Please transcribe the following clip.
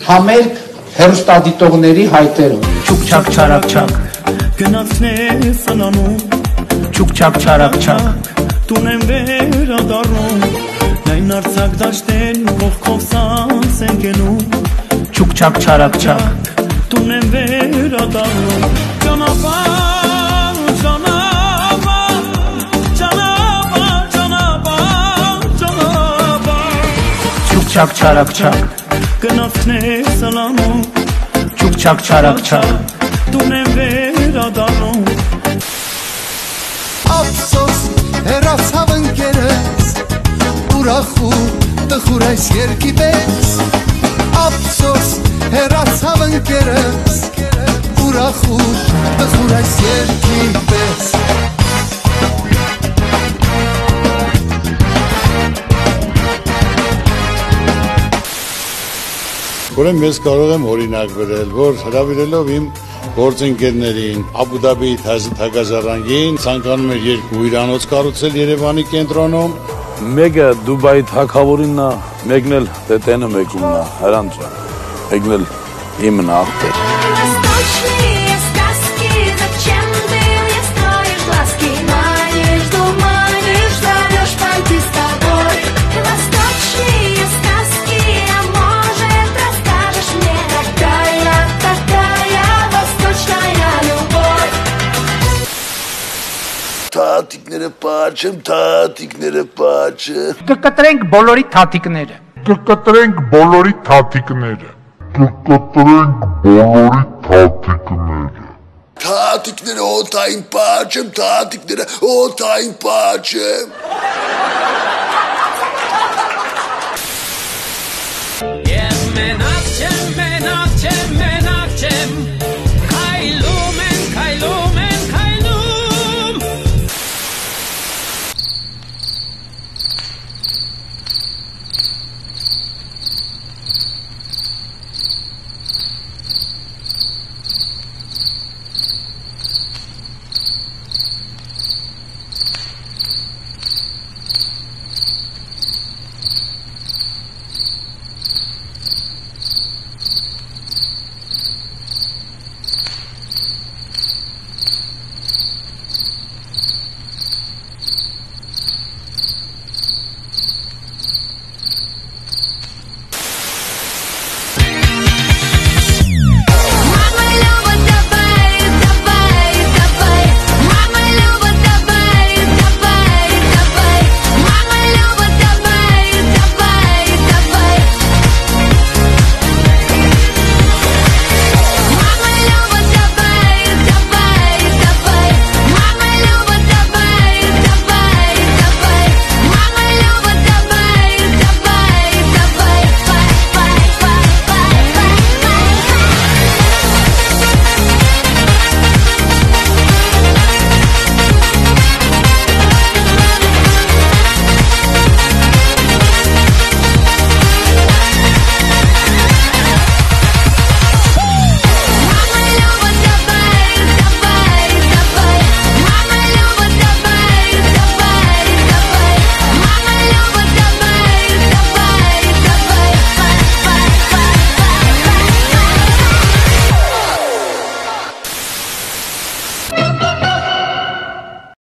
համերգ հերոստադիտողների հայտերով։ Չուկ-չակ չարակ-չակ գնացներ սնանում Չուկ-չակ չարակ-չակ տուն եմ վերադառնում լայն արձակ դաշտեն կողքով սանս են գնում Չուկ-չակ չարակ-չակ տուն եմ վերադառնում ճանապարհ Չուկ-չակ չարակ-չակ գնացներ սնանում Չուկ-չակ չարակ-չակ տուն եմ վերադառնում Ափսոս հեռացավ ընկերս ուրախ ու տխուր այս երկի պես Ափսոս հեռացավ ընկերս ուրախ ու տխուր այս երկի պես Ուրեմն ես կարող եմ օրինակ բերել, որ հրավիրելով իմ գործընկերներին Աբու Դաբիի թագազարանգին ցանկանում էր երկու հյուրանոց կառուցել Երևանի կենտրոնում Մեկը Դուբայի թագավորինն է, մեկն էլ տետենը մեկումն է, Հրանտ ջան, մեկն էլ իմն է աղբեր Թաթիկները պաչեմ, թաթիկները պաչեմ Կկտրենք բոլորի թաթիկները Կկտրենք բոլորի թաթիկները Թաթիկները օթային պաչեմ, թաթիկները օթային պաչեմ Ես մենակ չեմ, մենակ չեմ, մենակ չեմ Քայլում են, քայլում են, քայլում